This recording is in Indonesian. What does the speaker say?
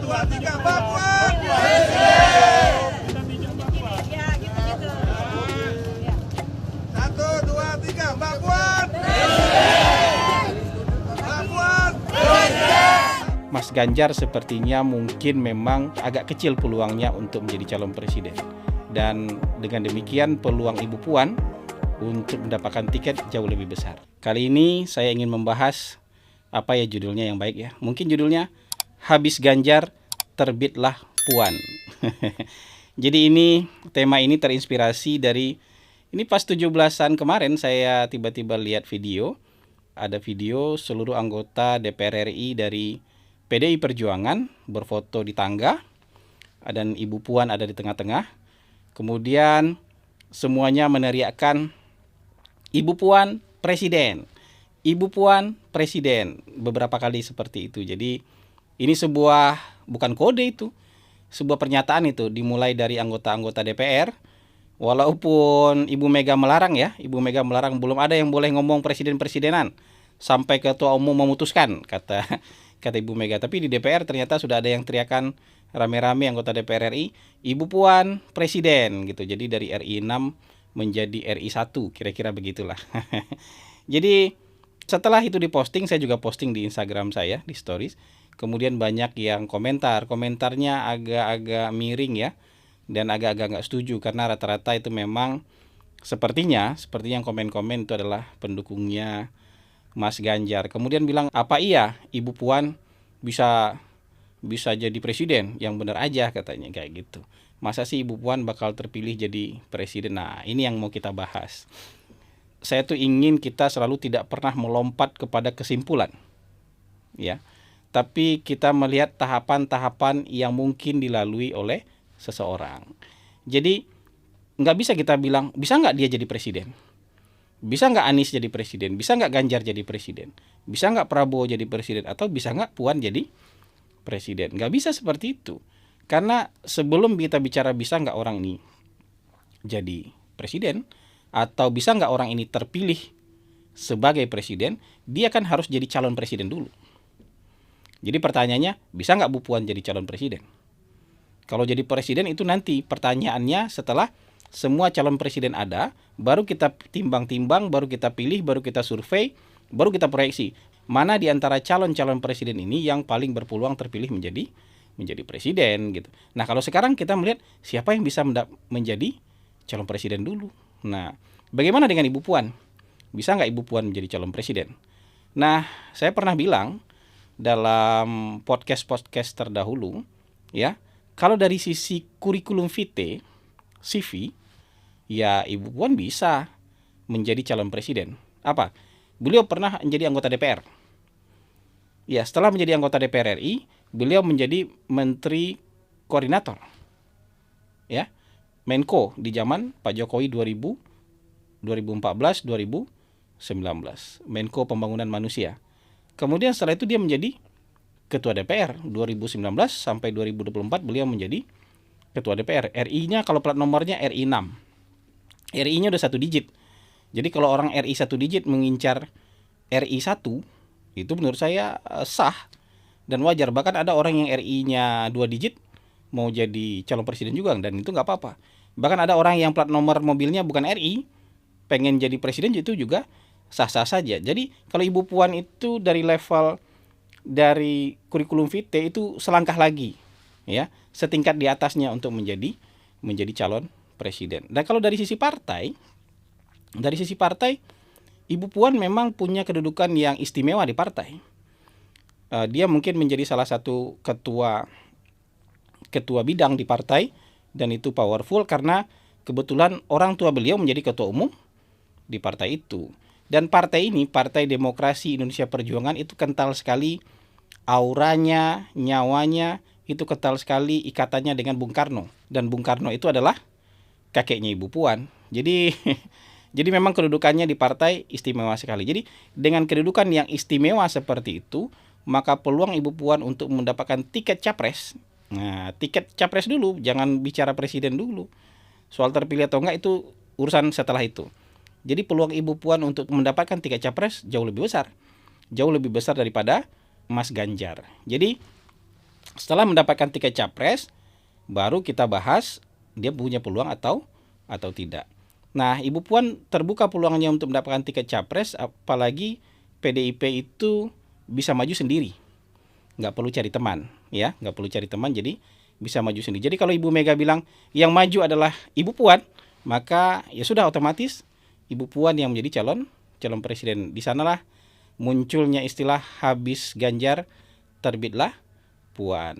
dua, tiga, Mbak Puan! Ya, gitu-gitu. Satu, dua, tiga, Mbak Puan! Mbak Puan! Mas Ganjar sepertinya mungkin memang agak kecil peluangnya untuk menjadi calon presiden. Dan dengan demikian peluang Ibu Puan untuk mendapatkan tiket jauh lebih besar. Kali ini saya ingin membahas apa ya judulnya yang baik ya. Mungkin judulnya Habis Ganjar Terbitlah Puan. Jadi tema ini terinspirasi dari ini pas 17-an kemarin saya tiba-tiba lihat video. Ada video seluruh anggota DPR RI dari PDI Perjuangan berfoto di tangga dan Ibu Puan ada di tengah-tengah. Kemudian semuanya meneriakkan Ibu Puan Presiden. Ibu Puan Presiden. Beberapa kali seperti itu. Jadi ini bukan kode itu. Sebuah pernyataan itu dimulai dari anggota-anggota DPR. Walaupun Ibu Mega melarang ya. Ibu Mega melarang belum ada yang boleh ngomong presiden-presidenan. Sampai ketua umum memutuskan kata Ibu Mega. Tapi di DPR ternyata sudah ada yang teriakan rame-rame anggota DPR RI. Ibu Puan Presiden gitu. Jadi dari RI 6 menjadi RI 1, kira-kira begitulah. Jadi setelah itu diposting, saya juga posting di Instagram saya, di stories. Kemudian banyak yang komentarnya agak-agak miring ya, dan agak-agak nggak setuju karena rata-rata itu memang sepertinya yang komen-komen itu adalah pendukungnya Mas Ganjar. Kemudian bilang, apa iya Ibu Puan bisa jadi presiden? Yang benar aja katanya kayak gitu. Masa sih Ibu Puan bakal terpilih jadi presiden? Nah, ini yang mau kita bahas. Saya tuh ingin kita selalu tidak pernah melompat kepada kesimpulan. Ya. Tapi kita melihat tahapan-tahapan yang mungkin dilalui oleh seseorang. Jadi, nggak bisa kita bilang, bisa nggak dia jadi presiden? Bisa nggak Anies jadi presiden? Bisa nggak Ganjar jadi presiden? Bisa nggak Prabowo jadi presiden? Atau bisa nggak Puan jadi presiden? Nggak bisa seperti itu. Karena sebelum kita bicara bisa nggak orang ini jadi presiden, atau bisa nggak orang ini terpilih sebagai presiden, dia kan harus jadi calon presiden dulu. Jadi pertanyaannya, bisa nggak Bu Puan jadi calon presiden? Kalau jadi presiden itu nanti pertanyaannya setelah semua calon presiden ada, baru kita timbang-timbang, baru kita pilih, baru kita survei, baru kita proyeksi. Mana di antara calon-calon presiden ini yang paling berpeluang terpilih menjadi presiden gitu. Nah, kalau sekarang kita melihat siapa yang bisa menjadi calon presiden dulu. Nah, bagaimana dengan Ibu Puan? Bisa nggak Ibu Puan menjadi calon presiden? Nah, saya pernah bilang dalam podcast terdahulu, ya, kalau dari sisi kurikulum vitae, CV, ya Ibu Puan bisa menjadi calon presiden. Apa? Beliau pernah menjadi anggota DPR. Ya, setelah menjadi anggota DPR RI, beliau menjadi menteri koordinator. Ya. Menko di zaman Pak Jokowi 2014 2019. Menko Pembangunan Manusia. Kemudian setelah itu dia menjadi ketua DPR 2019 sampai 2024 beliau menjadi ketua DPR. RI-nya kalau plat nomornya RI 6. RI-nya udah 1 digit. Jadi kalau orang RI 1 digit mengincar RI 1, itu menurut saya sah dan wajar. Bahkan ada orang yang RI-nya 2 digit mau jadi calon presiden juga, dan itu nggak apa-apa. Bahkan ada orang yang plat nomor mobilnya bukan RI, pengen jadi presiden, itu juga sah-sah saja. Jadi kalau Ibu Puan itu dari level dari kurikulum vitae itu selangkah lagi, ya, setingkat di atasnya untuk menjadi calon presiden. Dan kalau dari sisi partai, Ibu Puan memang punya kedudukan yang istimewa di partai. Dia mungkin menjadi salah satu ketua bidang di partai, dan itu powerful karena kebetulan orang tua beliau menjadi ketua umum di partai itu. Dan partai ini, Partai Demokrasi Indonesia Perjuangan, itu kental sekali auranya, nyawanya, itu kental sekali ikatannya dengan Bung Karno. Dan Bung Karno itu adalah kakeknya Ibu Puan. Jadi memang kedudukannya di partai istimewa sekali. Jadi dengan kedudukan yang istimewa seperti itu, maka peluang Ibu Puan untuk mendapatkan tiket capres. Nah, tiket capres dulu, jangan bicara presiden dulu. Soal terpilih atau enggak itu urusan setelah itu. Jadi peluang Ibu Puan untuk mendapatkan tiket capres jauh lebih besar. Jauh lebih besar daripada Mas Ganjar. Jadi Setelah mendapatkan tiket capres, baru kita bahas dia punya peluang atau tidak. Nah, Ibu Puan terbuka peluangnya untuk mendapatkan tiket capres, apalagi PDIP itu bisa maju sendiri, nggak perlu cari teman, ya, nggak perlu cari teman, jadi bisa maju sendiri. Jadi kalau Ibu Mega bilang yang maju adalah Ibu Puan, maka ya sudah otomatis Ibu Puan yang menjadi calon presiden. Di sanalah munculnya istilah habis Ganjar terbitlah Puan.